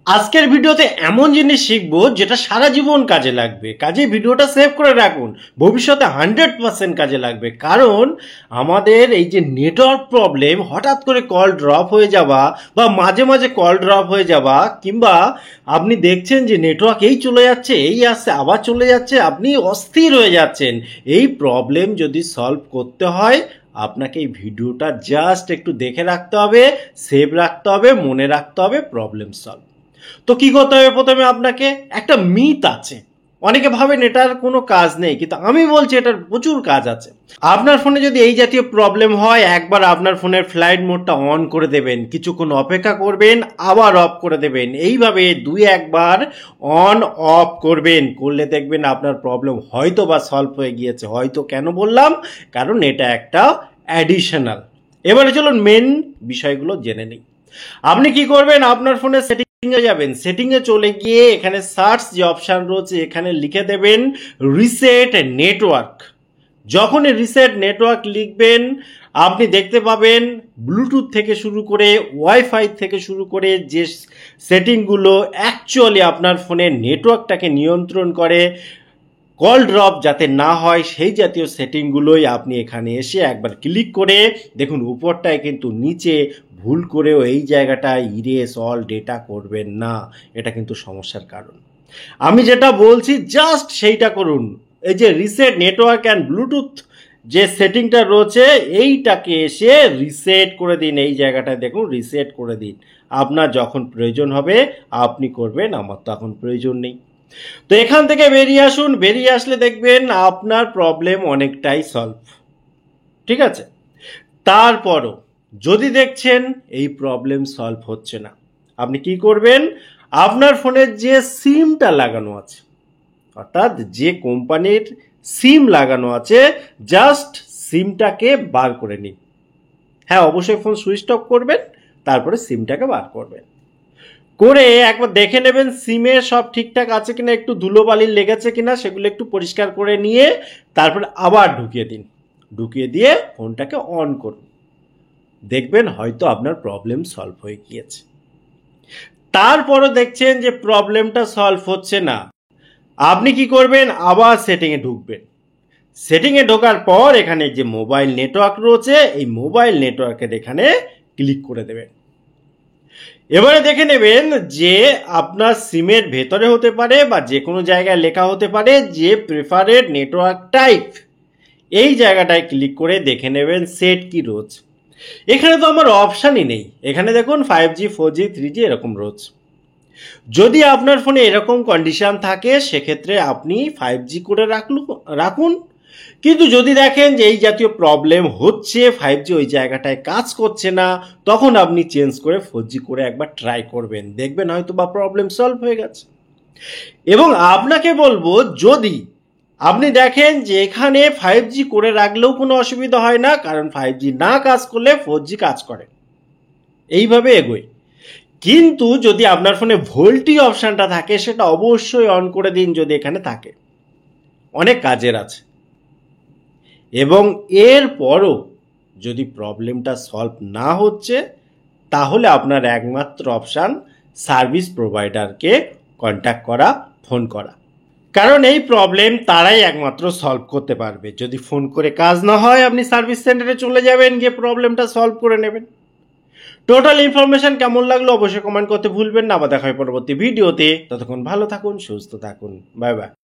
আজকের ভিডিওতে এমন জিনিস শিখবো যেটা সারা জীবন কাজে লাগবে। কাজে ভিডিওটা সেভ করে রাখুন, ভবিষ্যতে 100% কাজে লাগবে। কারণ আমাদের এই যে নেটওয়ার্ক প্রবলেম, হঠাৎ করে কল ড্রপ হয়ে যাওয়া বা মাঝে মাঝে কল ড্রপ হয়ে যাওয়া, কিংবা আপনি দেখছেন যে নেটওয়ার্ক এই চলে যাচ্ছে, এই আসছে, আবার চলে যাচ্ছে, আপনি অস্থির হয়ে যাচ্ছেন। এই প্রবলেম যদি সলভ করতে হয়, আপনাকে এই ভিডিওটা জাস্ট একটু দেখে রাখতে হবে, সেভ রাখতে হবে, মনে রাখতে হবে, প্রবলেম সলভ। তো কি করতে হবে? প্রথমে আপনাকে একটা মিথ আছে, অনেকে ভাবেন এটার কোনো কাজ নেই, কিন্তু আমি বলছি এটার প্রচুর কাজ আছে। আপনার ফোনে যদি এই জাতীয় প্রবলেম হয়, একবার আপনার ফোনের ফ্লাইট মোডটা অন করে দেবেন, কিছুক্ষণ অপেক্ষা করবেন, আবার অফ করে দেবেন। এইভাবে দুই একবার অন অফ করবেন, করলে দেখবেন আপনার প্রবলেম হয়তো বা সলভ হয়ে গিয়েছে। হয়তো কেন বললাম? কারণ এটা একটা অ্যাডিশনাল। এবারে চলুন মেন বিষয়গুলো জেনে নিই। আপনি কি করবেন? আপনার ফোনে সেটিংয়ে যাবেন, সেটিংয়ে চলে গিয়ে এখানে সার্চ যে অপশান রয়েছে এখানে লিখে দেবেন রিসেট নেটওয়ার্ক। যখনই রিসেট নেটওয়ার্ক লিখবেন, আপনি দেখতে পাবেন ব্লুটুথ থেকে শুরু করে ওয়াইফাই থেকে শুরু করে যে সেটিংগুলো অ্যাকচুয়ালি আপনার ফোনের নেটওয়ার্কটাকে নিয়ন্ত্রণ করে, কল ড্রপ যাতে না হয়, সেই জাতীয় সেটিংগুলোই আপনি এখানে এসে একবার ক্লিক করে দেখুন। উপরটায় কিন্তু নিচে ভুল করেও এই জায়গাটায় ইরেজ অল ডেটা করবেন না, এটা কিন্তু সমস্যার কারণ। আমি যেটা বলছি জাস্ট সেইটা করুন। এই যে রিসেট নেটওয়ার্ক অ্যান্ড ব্লুটুথ যে সেটিংটা রয়েছে, এইটাকে এসে রিসেট করে দিন। এই জায়গাটায় দেখুন রিসেট করে দিন। আপনার যখন প্রয়োজন হবে আপনি করবেন, আমার তো এখন প্রয়োজন নেই। তো এখান থেকে বেরিয়ে আসুন, বেরিয়ে আসলে দেখবেন আপনার প্রবলেম অনেকটাই সলভ। ঠিক আছে? তারপরও যদি দেখছেন এই প্রবলেম সলভ হচ্ছে না, আপনি কি করবেন? আপনার ফোনের যে সিমটা লাগানো আছে, অর্থাৎ যে কোম্পানির সিম লাগানো আছে, জাস্ট সিমটাকে বার করে নিন। হ্যাঁ, অবশ্যই ফোন সুইচ অফ করবেন, তারপরে সিমটাকে বার করবেন। করে একবার দেখে নেবেন সিমে সব ঠিকঠাক আছে কিনা, একটু ধুলোবালি লেগেছে কিনা সেগুলো একটু পরিষ্কার করে নিয়ে তারপরে আবার ঢুকিয়ে দিন। ঢুকিয়ে দিয়ে ফোনটাকে অন করুন, দেখবেন হয়তো আপনার প্রবলেম সলভ হয়ে গিয়েছে। তারপরও দেখছেন যে প্রবলেমটা সলভ হচ্ছে না, আপনি কি করবেন? আবার সেটিংয়ে ঢুকবেন। সেটিংয়ে ঢোকার পর এখানে যে মোবাইল নেটওয়ার্ক রয়েছে, এই মোবাইল নেটওয়ার্কের এখানে ক্লিক করে দেবেন। এবারে দেখে নেবেন যে আপনার সিমের ভেতরে হতে পারে বা যে কোনো জায়গায় লেখা হতে পারে যে প্রেফারেড নেটওয়ার্ক টাইপ। এই জায়গাটায় ক্লিক করে দেখে নেবেন সেট কি রয়েছে। এখানে তো আমার অপশানই নেই, এখানে দেখুন 5G 4G 3G এরকম রয়েছে। যদি আপনার ফোনে এরকম কন্ডিশন থাকে সেক্ষেত্রে আপনি 5G করে রাখুন। কিন্তু যদি দেখেন যে এই জাতীয় প্রবলেম হচ্ছে, 5G ওই জায়গাটায় কাজ করছে না, তখন আপনি চেঞ্জ করে 4G করে একবার ট্রাই করবেন, দেখবেন হয়তো বা প্রবলেম সলভ হয়ে গেছে। এবং আপনাকে বলবো, যদি আপনি দেখেন যে এখানে 5G করে রাখলেও কোনো অসুবিধা হয় না, কারণ 5G না কাজ করলে 4G কাজ করে, এইভাবে এগোয়। কিন্তু যদি আপনার ফোনে ভোল্টি অপশানটা থাকে সেটা অবশ্যই অন করে দিন, যদি এখানে থাকে, অনেক কাজের আছে। এবং এরপরও যদি প্রবলেমটা সলভ না হচ্ছে, তাহলে আপনার একমাত্র অপশান সার্ভিস প্রোভাইডারকে কন্ট্যাক্ট করা, ফোন করা। কারণ এই প্রবলেম তারাই একমাত্র সলভ করতে পারবে। যদি ফোন করে কাজ না হয়, আপনি সার্ভিস সেন্টারে চলে যাবেন, গিয়ে প্রবলেমটা সলভ করে নেবেন। টোটাল ইনফরমেশন কেমন লাগলো অবশ্যই কমেন্ট করতে ভুলবেন না। আবার দেখা হয় পরবর্তী ভিডিওতে। ততক্ষণ ভালো থাকুন, সুস্থ থাকুন, বাই বাই।